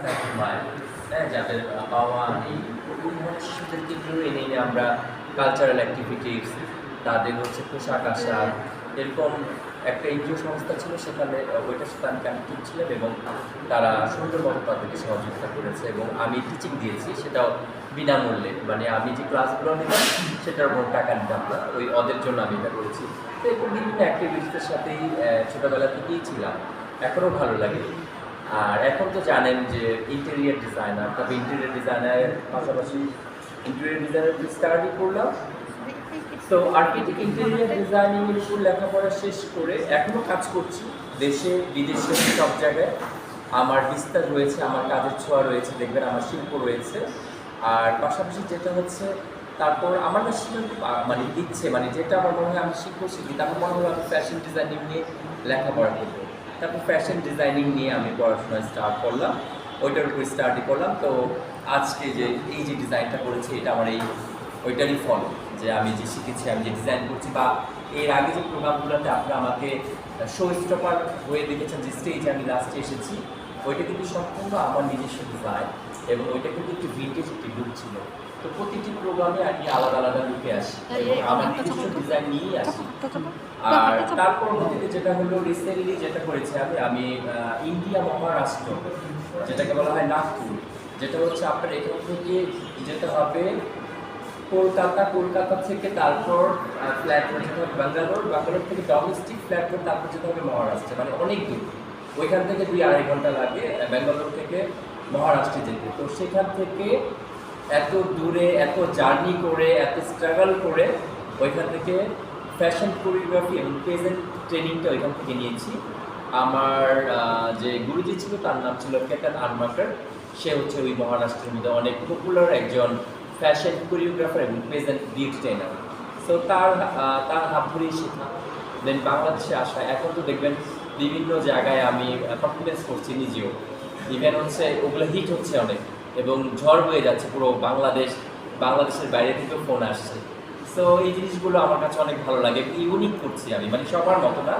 রাস্তায় ঘুমায়, হ্যাঁ, যাদের বাবা নেই, ওই ধরনের শিশুদেরকে এনে এনে আমরা কালচারাল অ্যাক্টিভিটিস, তাদের হচ্ছে পোশাক আশাক, এরকম একটা এনজিও সংস্থা ছিল, সেখানে ওইটার সাথে আমি কানেক্টেড ছিলাম এবং তারা সুন্দরভাবে তাদেরকে সহযোগিতা করেছে এবং আমি টিচিং দিয়েছি, সেটাও বিনামূল্যে। মানে আমি যে ক্লাসগুলো নিতাম সেটার উপর টাকা নিতাম না, ওই ওদের জন্য আমি এটা করেছি। তো এরকম বিভিন্ন অ্যাক্টিভিটিসের সাথেই ছোটোবেলা থেকেই ছিলাম, এখনও ভালো লাগে। আর এখন তো জানেন যে ইন্টেরিয়ার ডিজাইনার, তবে ইন্টেরিয়ার ডিজাইনারের পাশাপাশি ইন্টেরিয়ার ডিজাইনার স্টাডি করলাম। তো আর্কিটেক্ট ইন্টেরিয়ার ডিজাইনিং এর উপর লেখাপড়া শেষ করে এখনও কাজ করছি, দেশে বিদেশে সব জায়গায় আমার বিস্তার রয়েছে, আমার কাজের ছোঁয়া রয়েছে, দেখবেন আমার শিল্প রয়েছে। আর পাশাপাশি যেটা হচ্ছে, তারপর আমার কাছে মানে ইচ্ছে, মানে যেটা আমার মনে হয় আমি শিখি, তারপর মনে হয় আমি ফ্যাশন ডিজাইনিং নিয়ে লেখাপড়া করবো। তারপর ফ্যাশন ডিজাইনিং নিয়ে আমি পড়াশোনা স্টার্ট করলাম, ওইটার উপর স্টার্টই করলাম। তো আজকে যে এই যে ডিজাইনটা করেছি, এটা আমার এই ওইটারই ফল, যে আমি যে শিখেছি, আমি যে ডিজাইন করছি, বা এর আগে যে প্রোগ্রামগুলোতে আপনারা আমাকে শো স্টপার হয়ে দেখেছেন, যে স্টেজে আমি লাস্টে এসেছি, ওইটা কিন্তু সম্পূর্ণ আমার নিজস্ব ডিজাইন এবং ওইটা কিন্তু একটু ভিন্টেজ একটি লুক ছিল। তো প্রতিটি প্রোগ্রামে আমি আলাদা আলাদা লুকে আসি এবং আমার নিজস্ব ডিজাইন নিয়েই আসি। আর তার পরবর্তীতে যেটা হলো, রিসেন্টলি যেটা করেছি আমি ইন্ডিয়া মহারাষ্ট্র, যেটাকে বলা হয় নাগপুর, যেটা হচ্ছে আপনার এখান থেকে যেতে হবে কলকাতা, কলকাতা থেকে তারপর ফ্ল্যাট করে যেতে হবে ব্যাঙ্গালোর, ব্যাঙ্গালোর থেকে ডোমেস্টিক ফ্ল্যাট করে তারপর যেতে হবে মহারাষ্ট্রে, মানে অনেক দূর। ওইখান থেকে 2-2.5 ঘন্টা লাগে ব্যাঙ্গালোর থেকে মহারাষ্ট্রে যেতে। তো সেখান থেকে এত দূরে, এত জার্নি করে, এত স্ট্রাগল করে ওইখান থেকে ফ্যাশন কোরিওগ্রাফি এবং প্রেজেন্ট ট্রেনিংটা ওইখান থেকে নিয়েছি। আমার যে গুরুজি ছিল তার নাম ছিল কেতন আনমাকার, সে হচ্ছে ওই মহারাষ্ট্রের মধ্যে অনেক পপুলার একজন ফ্যাশন কোরিওগ্রাফার এবং প্রেজেন্ট বিউটি ট্রেনার। সো তার হাত ধরেই শেখা, দেন বাংলাদেশে আসা। এখন তো দেখবেন বিভিন্ন জায়গায় আমি পারফরমেন্স করছি নিজেও, ইভেন হচ্ছে ওগুলো হিট হচ্ছে অনেক এবং ঝড় বয়ে যাচ্ছে পুরো বাংলাদেশের বাইরে থেকেও ফোন আসছে। সো এই জিনিসগুলো আমার কাছে অনেক ভালো লাগে, ইউনিক করছি আমি, মানে সবার মতো না।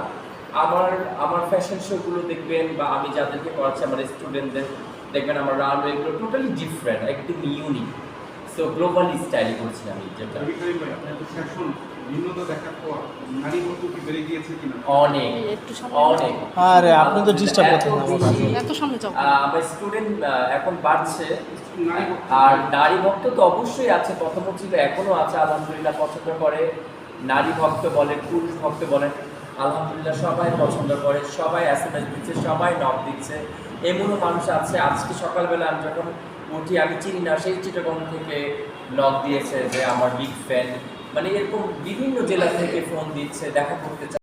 আমার ফ্যাশন শোগুলো দেখবেন, বা আমি যাদেরকে পড়াচ্ছি আমার স্টুডেন্টদের দেখবেন, আমার রানওয়েগুলো টোটালি ডিফারেন্ট, একদম ইউনিক। সো গ্লোবালি স্টাইল করছি আমি, যেটা অনেক অনেক। আরে আপনি তো ডিস্টার্ব করতেন আমার স্টুডেন্ট এখন বাড়ছে, আর নারী ভক্ত তো অবশ্যই আছে, প্রথমত ছিল, এখনো আছে আলহামদুলিল্লাহ, পছন্দ করে। নারী ভক্ত বলেন, পুরুষ ভক্ত বলেন, আলহামদুলিল্লাহ সবাই পছন্দ করে, সবাই SMS দিচ্ছে, সবাই নক দিচ্ছে। এমনও মানুষ আছে, আজকে সকালবেলা আমি যখন উঠি, আমি চিনি না, সেই চিটাগং থেকে নক দিয়েছে যে আমার বিগ ফ্যান, মানে এরকম বিভিন্ন জেলা থেকে ফোন দিচ্ছে, দেখা করতে চায়।